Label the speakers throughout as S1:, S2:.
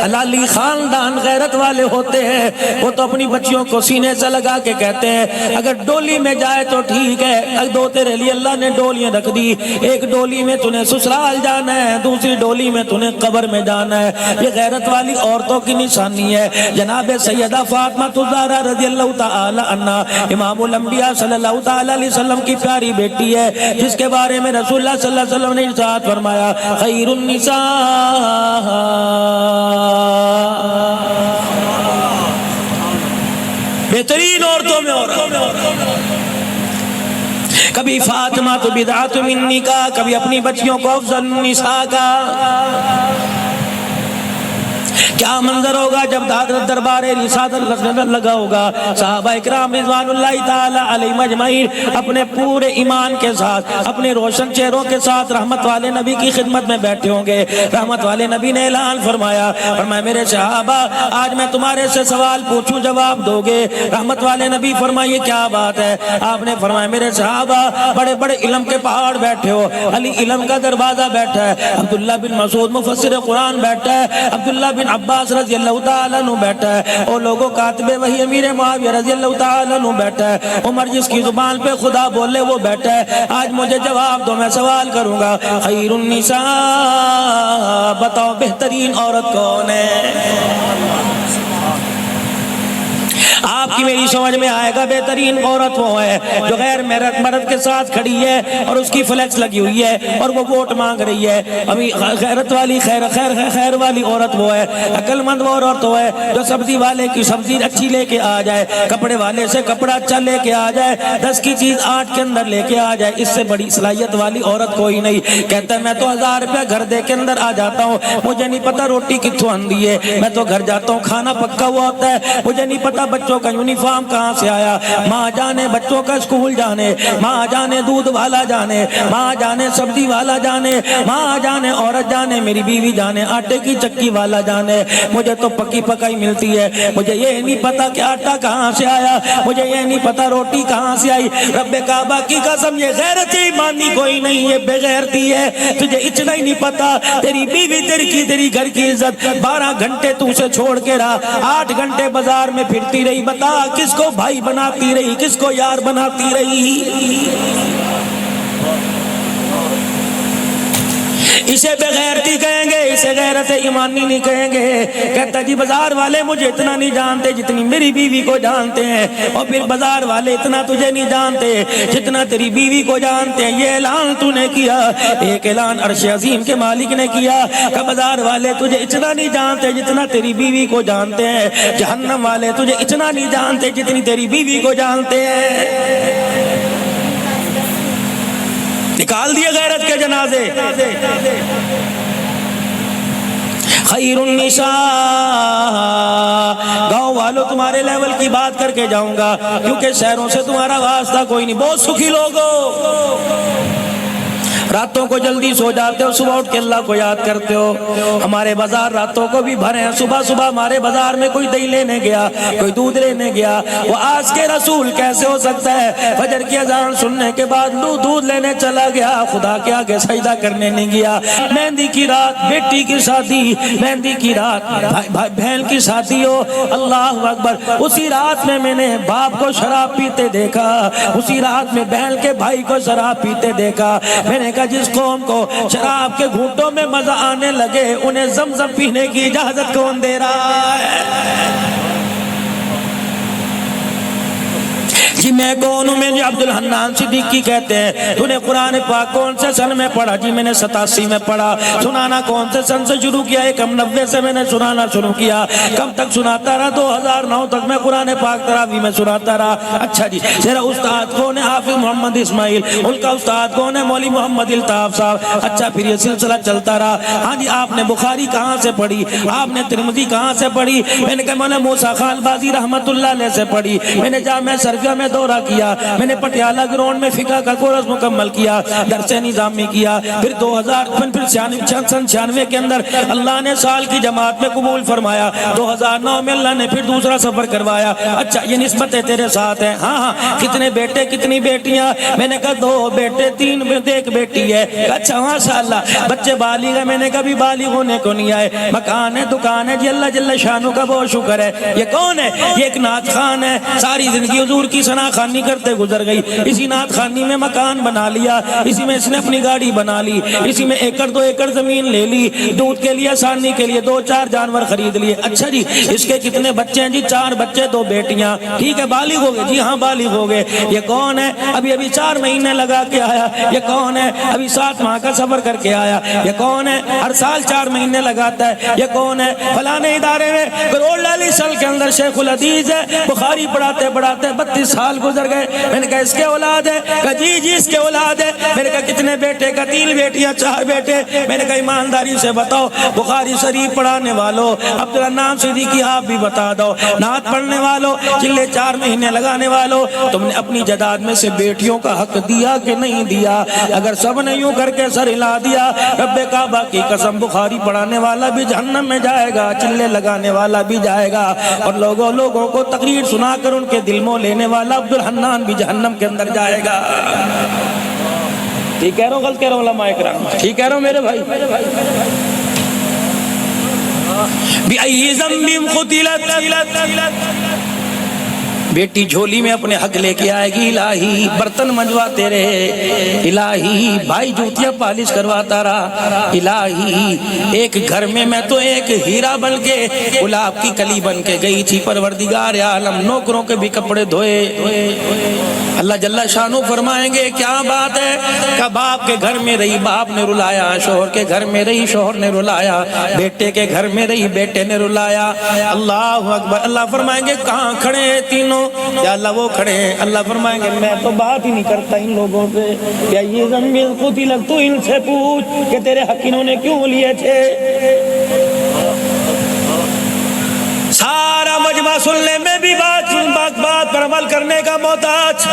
S1: حلالی خاندان غیرت والے ہوتے ہیں، وہ تو اپنی بچیوں کو سینے سے لگا کے کہتے ہیں اگر ڈولی میں جائے تو ٹھیک ہے، دو تیرے لیے اللہ نے ڈولیاں رکھ دی، ایک ڈولی میں تُنے سسرال جانا ہے، دوسری ڈولی میں تُنے قبر میں جانا ہے۔ یہ غیرت والی عورتوں کی نشانی ہے۔ جناب سیدہ فاطمہ الزہرا رضی اللہ تعالی عنہا امام الانبیاء صلی اللہ تعالی علیہ وسلم کی پیاری بیٹی ہے، جس کے بارے میں رسول اللہ صلی اللہ علیہ وسلم نے ارشاد فرمایا خیر النساء، بہترین عورتوں میں کبھی فاطمہ تو بدعت منی کا، کبھی اپنی بچیوں کو افضل النساء کا۔ کیا منظر ہوگا جب دربار رسالت لگا ہوگا، صحابہ اکرام رضوان اللہ تعالی علیہم اجمعین اپنے پورے ایمان کے ساتھ، اپنے روشن چہروں کے ساتھ رحمت والے نبی کی خدمت میں بیٹھے ہوں گے۔ رحمت والے نبی نے اعلان فرمایا میرے صحابہ آج میں تمہارے سے سوال پوچھوں جواب دو گے؟ رحمت والے نبی فرمائیے کیا بات ہے؟ آپ نے فرمایا میرے صحابہ بڑے بڑے علم کے پہاڑ بیٹھے ہو، علی علم کا دروازہ بیٹھا ہے، عبداللہ بن مسعود مفسر قرآن بیٹھا ہے، عبداللہ بن عباس رضی اللہ تعالیٰ عنہ بیٹھا ہے، اور لوگوں کاتب وحی امیر معاویہ رضی اللہ تعالیٰ عنہ بیٹھا ہے، عمر جس کی زبان پہ خدا بولے وہ بیٹھا ہے۔ آج مجھے جواب دو، میں سوال کروں گا خیر النساء، بتاؤ بہترین عورت کون ہے؟ آپ کی میری سمجھ میں آئے گا بہترین عورت وہ ہے جو غیر مرد کے ساتھ کھڑی ہے اور اس کی فلیکس لگی ہوئی ہے اور وہ ووٹ مانگ رہی ہے۔ ابھی غیرت والی خیر والی عورت وہ ہے، عقل مند وہ عورت وہ ہے جو سبزی والے کی سبزی اچھی لے کے آ جائے، کپڑے والے سے کپڑا اچھا لے کے آ جائے، 10 کی چیز 8 کے اندر لے کے آ جائے۔ اس سے بڑی صلاحیت والی عورت کوئی نہیں۔ کہتا ہے میں تو 1000 روپیہ گھر دے کے اندر آ جاتا ہوں، مجھے نہیں پتا روٹی کتوں آندی ہے، میں تو گھر جاتا ہوں کھانا پکا ہوا ہوتا ہے، مجھے نہیں پتا بچوں کا یونیفارم کہاں سے آیا، ماں جانے بچوں کا اسکول جانے، ماں جانے دودھ والا جانے، ماں جانے سبزی والا جانے، ماں جانے عورت جانے، میری بیوی جانے آٹے کی چکی والا جانے، مجھے تو پکی پکائی ملتی ہے، مجھے یہ نہیں پتا کہ آٹا کہاں سے آیا، مجھے یہ نہیں پتا روٹی کہاں سے آئی۔ رب کعبہ کی قسم یہ غیرت ایمانی کوئی نہیں، یہ بے غیرتی ہے۔ تجھے اتنا ہی نہیں پتا تیری بیوی تیری گھر کی عزت 12 گھنٹے تو اسے چھوڑ کے رہا، 8 گھنٹے بازار میں پھرتی رہی، بتا کس کو بھائی بناتی رہی، کس کو یار بناتی رہی؟ اسے بے غیرتی کہیں گے، اسے غیرت ایمانی نہیں کہیں گے۔ کہتا جی بازار والے مجھے اتنا نہیں جانتے جتنی میری بیوی کو جانتے ہیں، اور پھر بازار والے اتنا تجھے نہیں جانتے جتنا تیری بیوی کو جانتے ہیں۔ یہ اعلان تو نے کیا، ایک اعلان عرش عظیم کے مالک نے کیا کہ بازار والے تجھے اتنا نہیں جانتے جتنا تیری بیوی کو جانتے ہیں، جہنم والے تجھے اتنا نہیں جانتے جتنی تیری بیوی کو جانتے ہیں۔ نکال دیے غیرت کے جنازے۔ خیر النساء، گاؤں والوں تمہارے لیول کی بات کر کے جاؤں گا کیونکہ شہروں سے تمہارا واسطہ کوئی نہیں۔ بہت سکھی لوگ ہو، راتوں کو جلدی سو جاتے ہو، صبح اٹھ کے اللہ کو یاد کرتے ہو۔ ہمارے بازار راتوں کو بھی بھرے ہیں، صبح صبح ہمارے بازار میں کوئی دہی لینے گیا، کوئی دودھ لینے گیا، وہ آج کے رسول کیسے ہو سکتا ہے فجر کی اذان سننے کے بعد دودھ لینے چلا گیا، خدا کے آگے سجدہ کرنے نہیں گیا۔ مہندی کی رات بیٹی کی شادی، مہندی کی رات بہن کی شادی ہو، اللہ اکبر، اسی رات میں نے باپ کو شراب پیتے دیکھا، اسی رات میں بہن کے بھائی کو شراب پیتے دیکھا۔ میں نے جس قوم کو شراب کے گھونٹوں میں مزہ آنے لگے انہیں زمزم پینے کی اجازت کون دے رہا ہے؟ جی میں کون ہوں؟ میں جی عبد الحنان صدیقی کہتے ہیں۔ تو نے قرآن پاک کون سے سن میں پڑھا؟ جی میں نے 87 میں پڑھا۔ سنانا کون سے سن سے شروع کیا؟ 91 سے میں نے سنانا شروع کیا۔ کب تک سناتا رہا؟ 2009 تک میں قرآن پاک تراویح میں سناتا رہا۔ اچھا جی میرا استاد کون ہے؟ حافظ محمد اسماعیل۔ ان کا استاد کون ہے؟ مولوی محمد الطاف صاحب۔ اچھا پھر یہ سلسلہ چلتا رہا۔ ہاں جی آپ نے بخاری کہاں سے پڑھی؟ آپ نے ترمذی کہاں سے پڑھی؟ میں نے کہا میں نے موسیٰ خان بازی رحمت اللہ علیہ سے پڑھی، میں نے جامعہ شرعیہ میں دورہ کیا, میں نے پٹیالہ گراؤنڈ میں فقہ کا کورس مکمل کیا, درس نظامی کیا, پھر 96 کے اندر اللہ نے سال کی جماعت میں قبول فرمایا, 2009 میں اللہ نے پھر دوسرا سفر کروایا. اچھا یہ نسبتیں تیرے ساتھ ہیں؟ ہاں ہاں. کتنے بیٹے کتنی بیٹیاں؟ میں نے کہا 2 بیٹے 3 بیٹے 1 بیٹی ہے. اچھا ماشاءاللہ. بچے بالغ ہیں؟ میں نے کبھی بالغ ہونے کو نہیں آئے. مکان ہے, دکان ہے, جی اللہ جل شانو کا بہت شکر ہے. یہ کون ہے؟ یہ ایک نعت خان ہے, ساری زندگی حضور کی ثنا خوانی کرتے گزر گئی. اسی نعت خانی میں مکان بنا لیا, اسی میں اس نے اپنی گاڑی بنا لی, اسی میں 1 2 ایکڑ زمین لے لی, دودھ کے لیے آسانی کے لیے 2-4 جانور خرید لیے. اچھا جی اس کے کتنے بچے ہیں؟ جی 4 بچے 2 بیٹیاں. ٹھیک ہے, بالغ ہو گئے؟ جی ہاں بالغ ہو گئے. یہ کون ہے؟ ابھی 4 مہینے لگا کے آیا. یہ کون ہے؟ ابھی 7 ماہ کا سفر کر کے آیا. یہ کون ہے؟ ہر سال 4 مہینے لگاتا ہے. یہ کون ہے؟ فلانے ادارے میں کروڑ لالی سال کے اندر شیخ الحدیث ہے, بخاری پڑھاتے 32 سال گزر گئے. میں نے کہا اس کے اولاد ہے؟ کہا جی اس کے اولاد ہے. میں نے کہا کتنے بیٹے؟ کا 3 بیٹیاں 4 بیٹے. میں نے کہا ایمانداری سے بتاؤ, بخاری شریف پڑھانے والوں, عبدالرحمن صدیقی آپ بھی بتا دو, نعت پڑھنے والوں, چلے 4 مہینے لگانے والوں, تم نے اپنی جداد میں سے بیٹیوں کا حق دیا کہ نہیں دیا؟ اگر سب نے یوں کر کے سر ہلا دیا, رب کعبہ کی قسم بخاری پڑھانے والا بھی جہنم میں جائے گا, چلے لگانے والا بھی جائے گا, اور لوگوں کو تقریر سنا کر ان کے دل میں لینے والا عبدالحنان بھی جہنم کے اندر جائے گا. ٹھیک کہہ رہا ہوں غلط کہہ رہا ہوں علماء کرام؟ ٹھیک کہہ رہا ہوں میرے بھائی. بِأَيِّ ذَنبٍ قُتِلَتْ, بیٹی جھولی میں اپنے حق لے کے آئے گی, الہی برتن منجواتے رہے, الہی بھائی جوتیاں پالش کرواتا رہا, الہی ایک گھر میں تو ایک ہیرا بن کے گلاب کی کلی بن کے گئی تھی, پروردگار عالم نوکروں کے بھی کپڑے دھوئے. اللہ جل شانو فرمائیں گے کیا بات ہے, کہ باپ کے گھر میں رہی باپ نے رلایا, شوہر کے گھر میں رہی شوہر نے رلایا, بیٹے کے گھر میں رہی بیٹے نے رلایا. اللہ اکبر. اللہ فرمائیں گے کہاں کھڑے ہیں تینوں؟ یا اللہ وہ کھڑے ہیں. اللہ فرمائیں گے میں تو بات ہی نہیں کرتا ان لوگوں سے. یا یہ ذنب قتلت, تو ان سے پوچھ کہ تیرے حق انہوں نے کیوں لیے تھے. سارا مجمع سننے میں بھی بات پر عمل کرنے کا محتاج.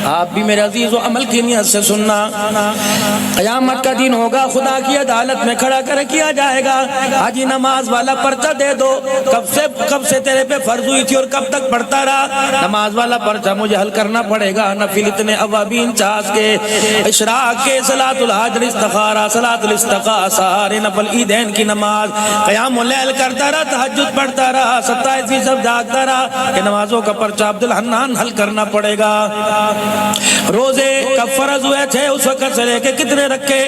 S1: آپ بھی میرے عزیز و عمل کی نیت سے سننا. قیامت کا دن ہوگا, خدا کی عدالت میں کھڑا کر کیا جائے گا. حاجی نماز والا پرچہ دے دو, کب سے تیرے پہ فرض ہوئی تھی اور کب تک پڑھتا رہا؟ نماز والا پرچہ مجھے حل کرنا پڑے گا. نفل اتنے اوابین 50 کے, اشراق کے, صلاۃ الحاجر, استخارہ, صلاۃ الاستسقاء, سارے نفل عیدین کی نماز, قیام اللیل کرتا رہا, تہجد پڑھتا رہا, 27 جاگتا رہا. کہ نمازوں کا پرچہ عبدالحنان حل کرنا پڑے گا. روزے کب فرض ہوئے تھے اس وقت سے لے کے کتنے رکھے,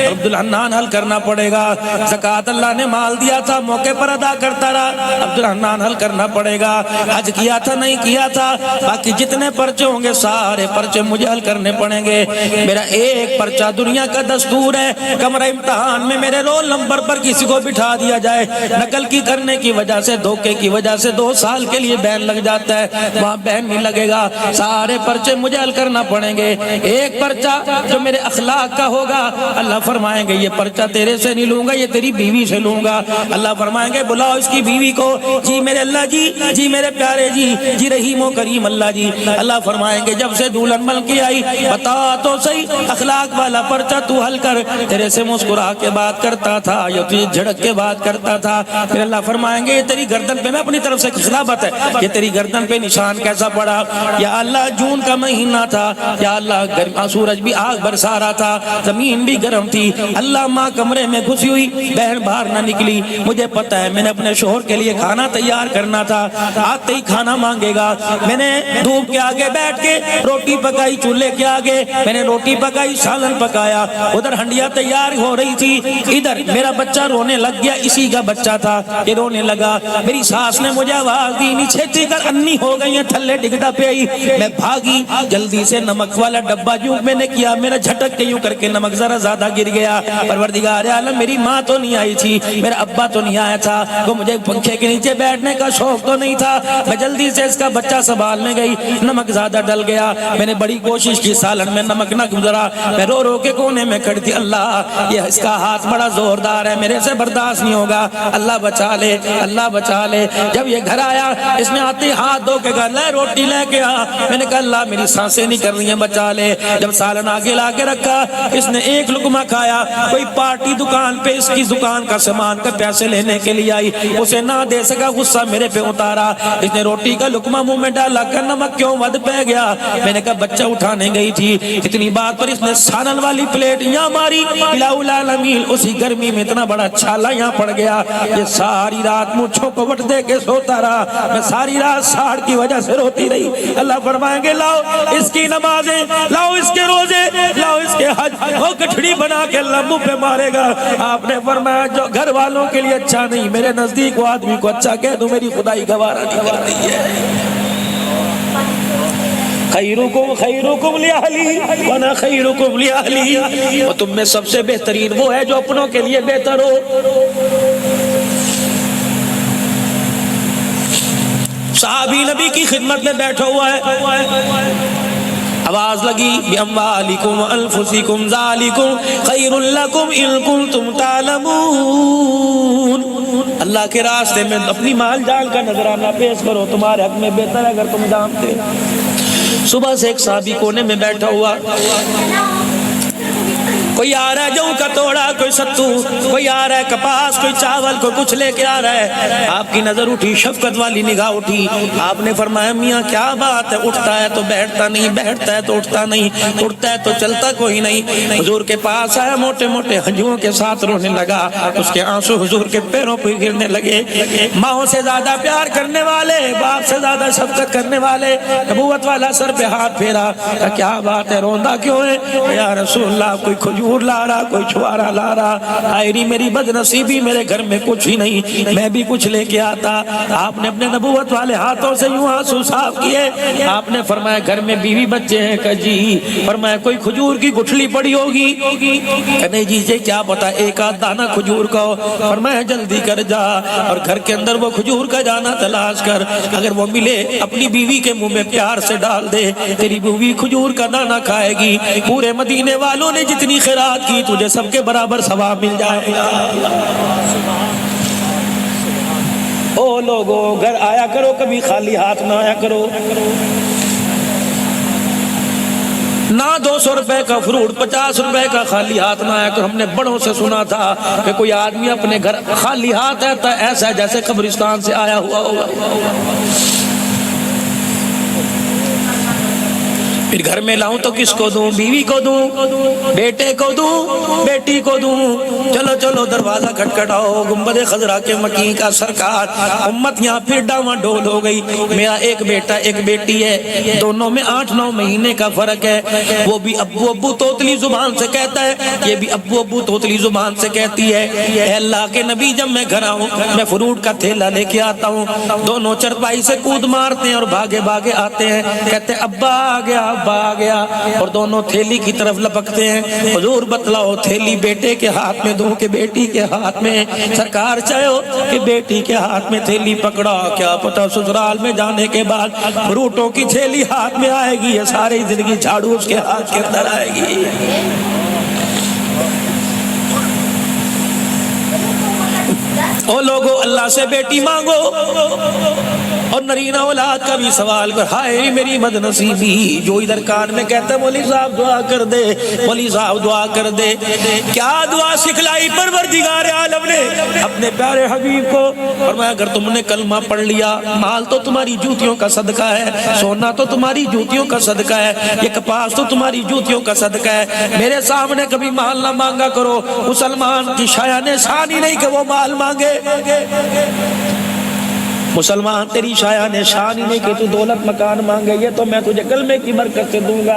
S1: عبدالحنان حل کرنا پڑے گا. زکوٰۃ اللہ نے مال دیا تھا موقع پر ادا کرتا رہا, عبدالحنان حل کرنا پڑے گا. حج کیا تھا نہیں کیا تھا, باقی جتنے پرچے ہوں گے سارے پرچے مجھے حل کرنے پڑیں گے. میرا ایک پرچہ دنیا کا دستور ہے, کمرہ امتحان میں میرے رول نمبر پر کسی کو بٹھا دیا جائے, نقل کی کرنے کی وجہ سے, دھوکے کی وجہ سے 2 سال کے لیے بین لگ جاتا ہے, وہاں بین نہیں لگے گا. سارے پرچے مجھے حل کرنا پڑیں گے. ایک پرچہ جو میرے اخلاق کا ہوگا, اللہ فرمائیں گے یہ پرچہ تیرے سے نہیں لوں گا, یہ تیری بیوی سے لوں گا. اللہ فرمائیں گے بلاؤ اس کی بیوی کو, جی میرے اللہ جی, جی میرے پیارے جی, جی رحیم و کریم اللہ جی. اللہ فرمائیں گے جب سے دلہن مل کے آئی بتا تو صحیح اخلاق والا پرچہ تو حل کر, تیرے سے مسکرا کے بات کرتا تھا یا تجھے جھڑک کے بات کرتا تھا. پھر اللہ فرمائیں گے یہ تیری گردن پہ, میں اپنی طرف سے خلافت ہے, یہ تیری گردن پہ نشان کیسا پڑا؟ یا اللہ جون کا مہینہ تھا, یا اللہ گرما سورج بھی آگ برسا رہا تھا, زمین بھی گرم تھی. اللہ ماں کمرے میں گھسی ہوئی, بہن باہر نہ نکلی. مجھے پتہ ہے میں نے اپنے شوہر کے لیے کھانا تیار کرنا تھا, آتے ہی کھانا مانگے گا. میں نے دھوپ کے آگے بیٹھ کے روٹی پکائی, چولہے کے آگے میں نے روٹی پکائی, سالن پکایا, ادھر ہنڈیا تیار ہو رہی تھی, ادھر میرا بچہ رونے لگ گیا, اسی کا بچہ تھا, یہ رونے لگا. میری ساس نے مجھے آواز دی, نیچے چیکر انی ہو گئی ہیں, تھلے ڈگڑا پہ آئی. میں بھاگی جلدی سے, نمک والا ڈبہ جو میں نے کیا, میرا جھٹک کے یوں کر کے نمک ذرا زیادہ گر گیا. پروردگار عالم میری ماں تو نہیں آئی تھی, میرا ابا تو نہیں آیا تھا, وہ مجھے پنکھے کے نیچے بیٹھنے کا شوق تو نہیں تھا. میں جلدی سے اس کا بچہ سنبھالنے گئی, نمک زیادہ ڈل گیا. میں نے بڑی کوشش کی سالن میں نمک نہ گزرا, میں رو رو کے کونے میں کھڑی تھی. اللہ یہ اس کا ہاتھ بڑا زوردار ہے, میرے سے برداشت نہیں ہوگا, اللہ بچا لے, اللہ بچا لے. جب یہ گھر آیا, اس نے آتے ہاتھ دھو کے کہا لے روٹی لے کے آ. میں نے کہا اللہ میری سانسیں نہیں کر رہی ہیں بچا لے. جب سالن آگے لا کے رکھا اس نے ایک لقمہ کھایا. کوئی پارٹی دکان پہ اس کی دکان کا سامان کا پیسے لینے کے لیے آئی, اسے نہ دے سکا, غصہ میرے پہ اتارا. اس نے روٹی کا لقمہ منہ میں ڈالا کہ نمک کیوں ود پہ گیا. میں نے کہا بچہ اٹھانے گئی تھی. اتنی بات پر اس نے سالن والی پلیٹ یہاں ماری. الہ العالمین اسی گرمی میں اتنا بڑا چھالا یہاں پڑ گیا. یہ ساری رات مجھوں کو وٹ دے کے سوتا رہا. میں ساری رات ساڑ کی وجہ سے روتی رہی. اللہ فرمائیں گے لاؤ اس کی نمازیں, لاؤ اس کے روزے, لاؤ اس کے حج. وہ گٹھڑی بنا کے اللہ منہ پہ مارے گا. آپ نے فرمایا جو گھر والوں کے لیے اچھا نہیں میرے نزدیک وہ آدمی کو اچھا کہہ دوں میری خدائی گوارا نہیں کرتی ہے. خیرکم خیرکم لأہلی وانا خیرکم لأہلی. اور تم میں سب سے بہترین وہ ہے جو اپنوں کے لیے بہتر ہو. صحابی نبی کی خدمت میں بیٹھا ہوا ہے, آواز لگی بِأَمْوَالِكُمْ وَأَنفُسِكُمْ ذَلِكُمْ خَيْرٌ لَكُمْ إِن كُنتُمْ تَعْلَمُونَ. اللہ کے راستے میں اپنی مال جان کا نذرانہ پیش کرو, تمہارے حق میں بہتر ہے اگر تم جانتے. صبح سے ایک صحابی کونے میں بیٹھا ہوا, کوئی آ رہا ہے جوں کا توڑا, کوئی ستو, کوئی آ رہا ہے کپاس, کوئی چاول, کوئی کچھ لے کے آ رہا ہے. آپ کی نظر اٹھی, شفقت والی نگاہ اٹھی. آپ نے فرمایا میاں کیا بات ہے, اٹھتا ہے تو بیٹھتا نہیں, بیٹھتا ہے تو اٹھتا نہیں, اٹھتا ہے تو چلتا کوئی نہیں. حضور کے پاس آیا, موٹے موٹے ہنجوؤں کے ساتھ رونے لگا. اس کے آنسو حضور کے پیروں پہ گرنے لگے. ماں سے زیادہ پیار کرنے والے, باپ سے زیادہ شفقت کرنے والے, نبوت والا سر پہ ہاتھ پھیرا. کیا بات ہے, روندا کیوں ہے؟ یا رسول اللہ کوئی کھجور لا رہا, کوئی چھوارا لا رہا. آئری میری بد نصیبی, میرے گھر میں کچھ ہی نہیں, میں بھی کچھ لے کے آتا. آپ نے اپنے نبوت والے ہاتھوں سے یوں آنسو صاف کیے. آپ نے فرمایا گھر میں بیوی بچے ہیں کہ جی. فرمایا کوئی کھجور کی گٹھلی پڑی ہوگی کہ نہیں جی, سے کیا پتا ایک آدھ دانہ کھجور کا ہو. فرمایا جلدی کر جا اور گھر کے اندر وہ کھجور کا دانہ تلاش کر, اگر وہ ملے اپنی بیوی کے منہ میں پیار سے ڈال دے, تیری بیوی کھجور کا دانہ کھائے گی. پورے مدینے والوں نے جتنی خیرات کی تجھے سب کے برابر ثواب مل جائے. او لوگو گھر آیا کرو, کبھی خالی ہاتھ نہ آیا کرو. نہ 200 روپے کا فروٹ, 50 روپے کا خالی ہاتھ نہ آیا کرو. ہم نے بڑوں سے سنا تھا کہ کوئی آدمی اپنے گھر خالی ہاتھ آتا ہے ایسا جیسے قبرستان سے آیا ہوا ہوگا. پھر گھر میں لاؤں تو کس کو دوں, بیوی کو دوں, بیٹے کو دوں, بیٹی کو دوں. چلو چلو دروازہ کھٹکھٹاؤ. گنبد خضرا کے مکین کا سرکار. امت یہاں پھر ڈاواں ڈول ہو گئی. میرا ایک بیٹا ایک بیٹی ہے, دونوں میں 8-9 مہینے کا فرق ہے. وہ بھی ابو ابو توتلی زبان سے کہتا ہے, یہ بھی ابو ابو توتلی زبان سے کہتی ہے. اے اللہ کے نبی جب میں گھر آؤں میں فروٹ کا تھیلا لے کے آتا ہوں, دونوں چرپائی سے کود مارتے ہیں اور بھاگے بھاگے آتے ہیں, کہتے ابا آ گیا ابا آ گیا, اور دونوں تھیلی کی طرف لپکتے ہیں. حضور بتلاؤ تھیلی بیٹے کے ہاتھ میں دوں کہ بیٹی کے ہاتھ میں؟ سرکار چاہو کہ بیٹی کے ہاتھ میں تھیلی پکڑا, کیا پتہ سسرال میں جانے کے بعد فروٹوں کی تھیلی ہاتھ میں آئے گی یا ساری زندگی جھاڑو اس کے ہاتھ کے اندر آئے گی. او لوگو اللہ سے بیٹی مانگو اور نرینہ اولاد کا بھی سوال کر. ہائے میری بد نصیبی, جو ادھر کان میں کہتا ہے مولی صاحب دعا کر دے, مولی صاحب دعا کر دے. کیا دعا سکھلائی پروردگار عالم نے اپنے پیارے حبیب کو. فرمایا اگر تم نے کلمہ پڑھ لیا, مال تو تمہاری جوتیوں کا صدقہ ہے, سونا تو تمہاری جوتیوں کا صدقہ ہے, یہ کپاس تو تمہاری جوتیوں کا صدقہ ہے. میرے سامنے کبھی مال نہ مانگا کرو. مسلمان کی شایان شان ہی نہیں کہ وہ مال مانگے. مسلمان تیری شایان شان ہی نہیں کہ تو دولت مکان مانگے, یہ تو میں تجھے کلمے کی برکت سے دوں گا.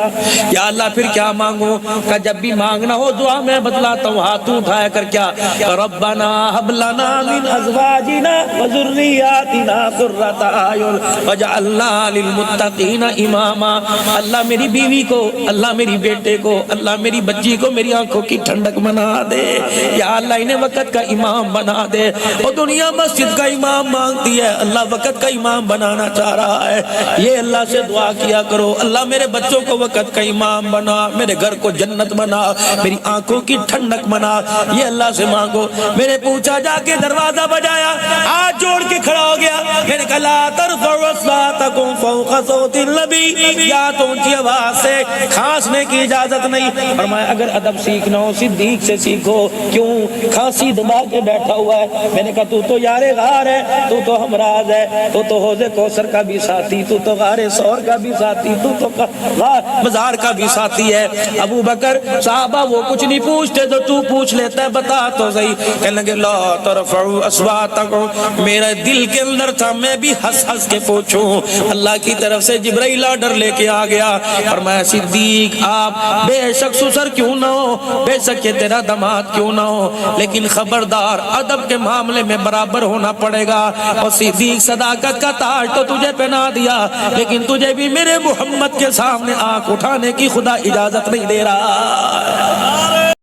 S1: یا اللہ پھر کیا مانگوں؟ کہ جب بھی مانگنا ہو دعا میں بتلاتا ہوں, ہاتھوں اٹھایا کر کیا, ربنا حب لنا من ازواجنا وذریاتنا قرۃ اعین واجعلنا للمتقین اماما. اللہ میری بیوی کو, اللہ میری بیٹے کو, اللہ میری بچی کو میری آنکھوں کی ٹھنڈک بنا دے. یا اللہ انہیں وقت کا امام بنا دے. اور دنیا مسجد کا امام مانگتی ہے, اللہ وقت کا امام بنانا چاہ رہا ہے. یہ اللہ سے دعا کیا کرو, اللہ میرے بچوں کو وقت کا امام بنا, میرے گھر کو جنت بنا, میری آنکھوں کی ٹھنڈک بنا. یہ اللہ سے مانگو. میں نے پوچھا, جا کے دروازہ بجایا, ہاتھ جوڑ کے کھڑا ہو گیا. میں نے لا ترفعوا اصواتکم فوق صوت النبی، یا تو اونچی آواز سے کھانسنے کی اجازت نہیں۔ فرمایا اگر ادب سیکھنا ہو صدیق سے سیکھو، کیوں کھانسی دبا کے بیٹھا ہوا ہے؟ میں نے کہا تو تو یار غار ہے، تو تو ہمراز ہے، تو تو حوض کوثر کا بھی ساتھی، تو تو غار ثور کا بھی ساتھی، تو تو مزار کا بھی ساتھی ہے۔ ابو بکر صحابہ وہ کچھ نہیں پوچھتے جو تو پوچھ لیتا ہے، بتا تو صحیح۔ کہنے لگے لا ترفعوا اصواتکم، میرے دل کے اندر تھا میں بھی ہنس ہنس کے پوچھوں۔ اللہ کی طرف سے جبرائیل آرڈر لے کے آ گیا، فرمایا صدیق آپ بے شک سسر کیوں نہ ہو، بے شک یہ تیرا داماد کیوں نہ ہو، لیکن خبردار ادب کے معاملے میں برابر ہونا پڑے گا۔ اور صدیق صداقت کا تاج تو تجھے پہنا دیا، لیکن تجھے بھی میرے محمد کے سامنے آنکھ اٹھانے کی خدا اجازت نہیں دے رہا۔